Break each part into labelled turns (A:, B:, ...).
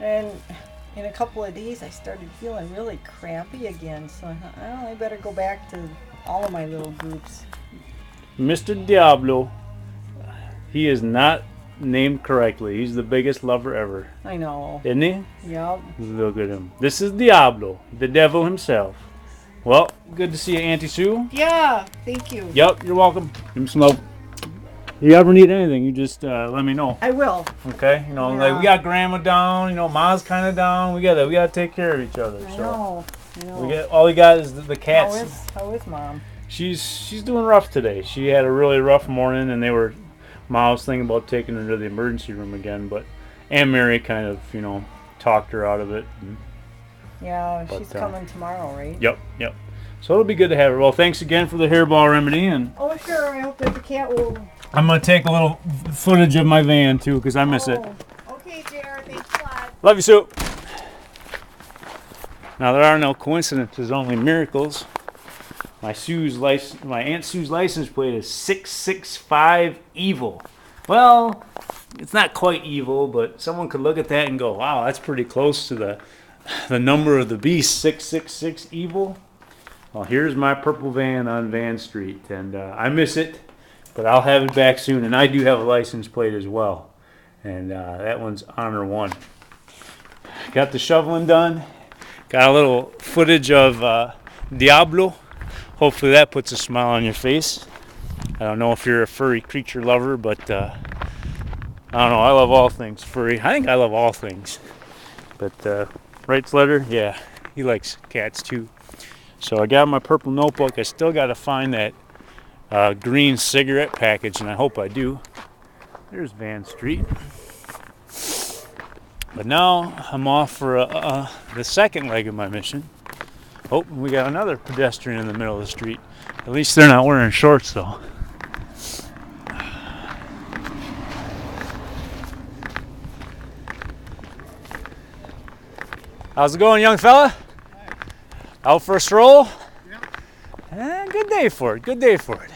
A: And in a couple of days, I started feeling really crappy again. So I thought, oh, I better go back to all of my little groups.
B: Mr. Diablo, he is not named correctly. He's the biggest lover ever.
A: I know.
B: Isn't he?
A: Yep.
B: Look at him. This is Diablo, the devil himself. Well, good to see you, Auntie Sue.
A: Yeah. Thank you.
B: Yep, you're welcome. Give me some love. You ever need anything, you just let me know.
A: I will.
B: Okay, like we got Grandma down, Ma's kind of down. We gotta take care of each other.
A: I
B: So
A: know.
B: all we got is the cats.
A: How is Mom?
B: She's doing rough today. She had a really rough morning, and Ma was thinking about taking her to the emergency room again, but Aunt Mary kind of talked her out of it.
A: Yeah, she's coming tomorrow, right?
B: Yep. So it'll be good to have her. Well, thanks again for the hairball remedy, and
A: oh sure, I hope that the cat will.
B: I'm gonna take a little footage of my van too, because I miss it.
A: Okay, JR, thanks a lot.
B: Love you, Sue. Now there are no coincidences, only miracles. My Aunt Sue's license plate is 665 evil. Well, it's not quite evil, but someone could look at that and go, "Wow, that's pretty close to the number of the beast, 666 evil." Well, here's my purple van on Van Street, and I miss it, but I'll have it back soon. And I do have a license plate as well, and that one's Honor 1. Got the shoveling done. Got a little footage of Diablo. Hopefully that puts a smile on your face. I don't know if you're a furry creature lover, but I don't know. I love all things furry. I think I love all things. But writes letter, yeah, he likes cats too. So I got my purple notebook. I still got to find that green cigarette package, and I hope I do. There's Van Street. But now I'm off for the second leg of my mission. Oh, we got another pedestrian in the middle of the street. At least they're not wearing shorts, though. How's it going, young fella? Out for a stroll? Yeah. Good day for it. Good day for it.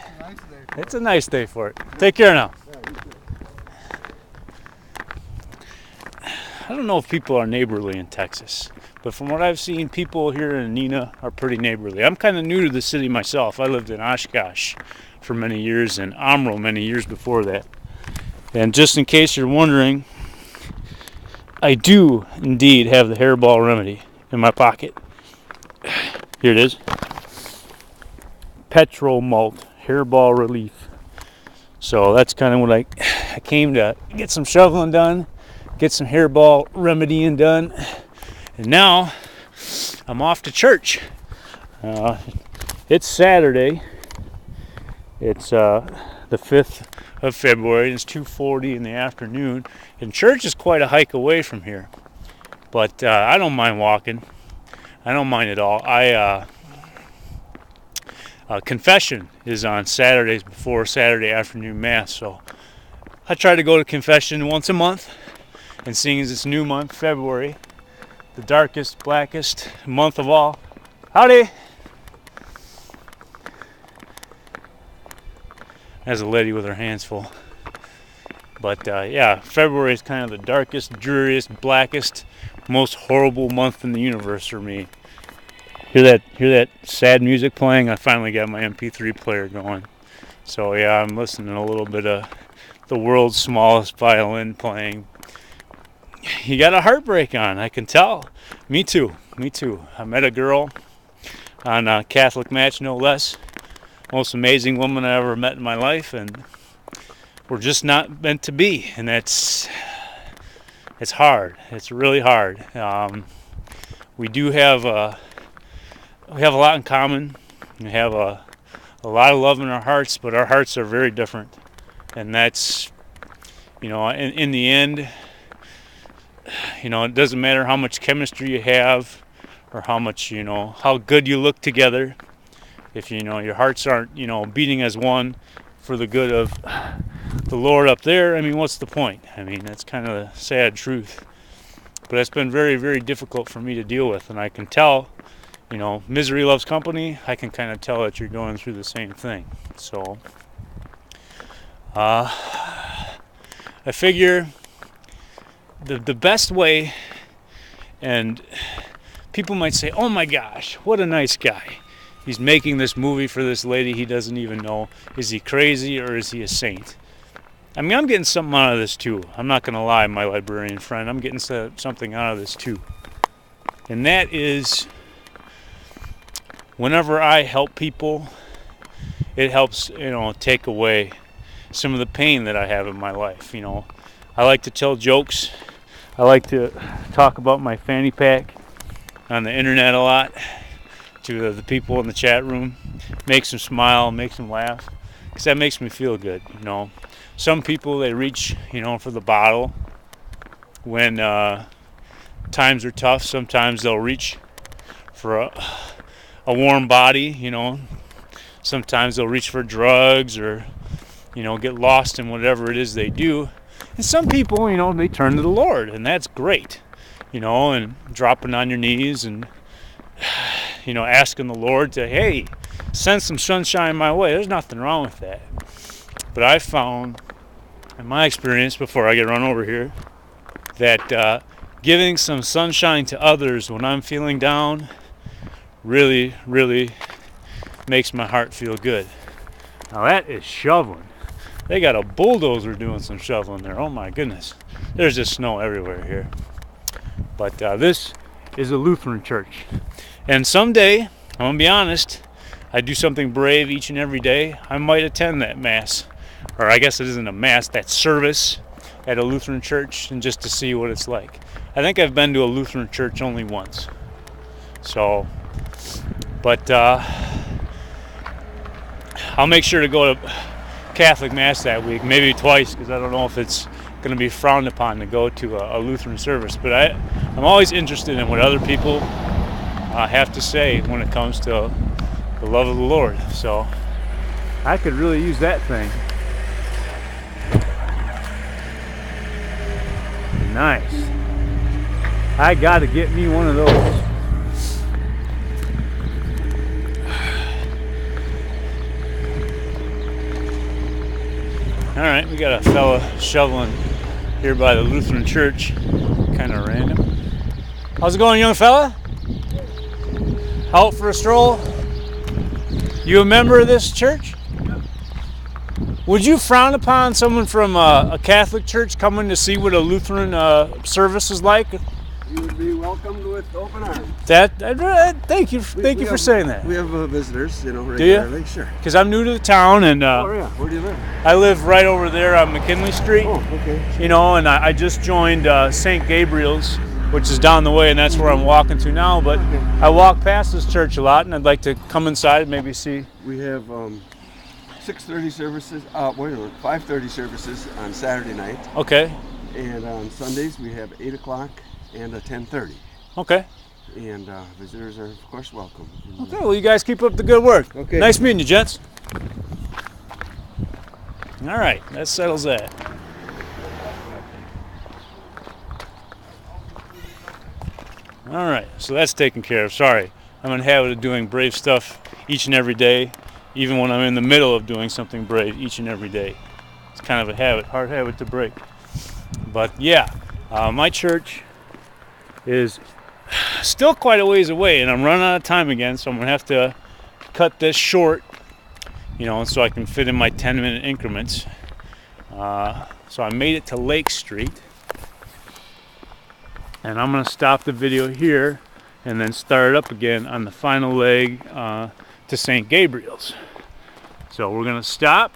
B: It's a nice day for it. Take care now. I don't know if people are neighborly in Texas, but from what I've seen, people here in Neenah are pretty neighborly. I'm kind of new to the city myself. I lived in Oshkosh for many years and Amro many years before that. And just in case you're wondering, I do indeed have the hairball remedy in my pocket. Here it is. Petrol Malt Hairball Relief. So that's kind of what I came to get some shoveling done, get some hairball remedying done, and now I'm off to church. It's Saturday. It's the 5th of February. It's 2:40 in the afternoon, and church is quite a hike away from here. But I don't mind walking. I don't mind at all. Confession is on Saturdays before Saturday afternoon Mass, so I try to go to confession once a month. And seeing as it's new month, February, the darkest, blackest month of all. Howdy! There's a lady with her hands full. But yeah, February is kind of the darkest, dreariest, blackest, most horrible month in the universe for me. Hear that sad music playing? I finally got my MP3 player going. So yeah, I'm listening to a little bit of the world's smallest violin playing. You got a heartbreak on, I can tell. Me too. I met a girl on a Catholic Match, no less. Most amazing woman I ever met in my life, and we're just not meant to be. And it's hard. It's really hard. We have a lot in common. We have a lot of love in our hearts, but our hearts are very different. And that's, in the end, it doesn't matter how much chemistry you have or how much, how good you look together. If, your hearts aren't, beating as one for the good of the Lord up there, what's the point? That's kind of the sad truth. But it's been very, very difficult for me to deal with, and I can tell, misery loves company. I can kind of tell that you're going through the same thing. So, I figure the best way And people might say, oh my gosh, what a nice guy. He's making this movie for this lady he doesn't even know. Is he crazy or is he a saint? I mean, I'm getting something out of this too. I'm not going to lie, my librarian friend. I'm getting something out of this too. And that is, whenever I help people, it helps, take away some of the pain that I have in my life. I like to tell jokes. I like to talk about my fanny pack on the internet a lot to the people in the chat room. Makes them smile, makes them laugh, because that makes me feel good. Some people, they reach, for the bottle when times are tough. Sometimes they'll reach for a warm body. Sometimes they'll reach for drugs or, get lost in whatever it is they do. And some people, they turn to the Lord, and that's great, and dropping on your knees and, asking the Lord to, hey, send some sunshine my way. There's nothing wrong with that. But I found, in my experience, before I get run over here, that giving some sunshine to others when I'm feeling down really, really makes my heart feel good. Now that is shoveling. They got a bulldozer doing some shoveling there. Oh my goodness. There's just snow everywhere here. But this is a Lutheran church. And someday, I'm going to be honest, I do something brave each and every day. I might attend that mass. Or I guess it isn't a mass, that service at a Lutheran church, and just to see what it's like. I think I've been to a Lutheran church only once. So, but I'll make sure to go to Catholic Mass that week, maybe twice, because I don't know if it's going to be frowned upon to go to a Lutheran service. But I'm always interested in what other people have to say when it comes to the love of the Lord. So I could really use that thing. Nice. I got to get me one of those. All right, we got a fella shoveling here by the Lutheran church. Kind of random. How's it going, young fella? Out for a stroll? You a member of this church? Would you frown upon someone from a Catholic church coming to see what a Lutheran service is like?
C: You would be welcomed with open arms.
B: Thank you for saying that.
C: We have visitors, regularly.
B: Do you?
C: Sure.
B: Because I'm new to the town, and
C: Oh yeah, where do you live?
B: I live right over there on McKinley Street.
C: Oh, okay.
B: And I just joined St. Gabriel's, which is down the way, and that's where I'm walking to now. But
C: Okay.
B: I walk past this church a lot, and I'd like to come inside and maybe see.
C: We have 6:30 services. 5:30 services on Saturday night,
B: Okay.
C: and on Sundays we have 8 o'clock and a 10:30.
B: Okay.
C: And visitors are of course welcome.
B: Okay. Well, you guys keep up the good work.
C: Okay.
B: Nice meeting you, gents. All right. That settles that. All right. So that's taken care of. Sorry. I'm in the habit of doing brave stuff each and every day, even when I'm in the middle of doing something brave each and every day. It's kind of a habit, hard habit to break. But yeah, my church is still quite a ways away, and I'm running out of time again, so I'm going to have to cut this short, so I can fit in my 10-minute increments. So I made it to Lake Street, and I'm going to stop the video here and then start it up again on the final leg to St. Gabriel's. So we're going to stop,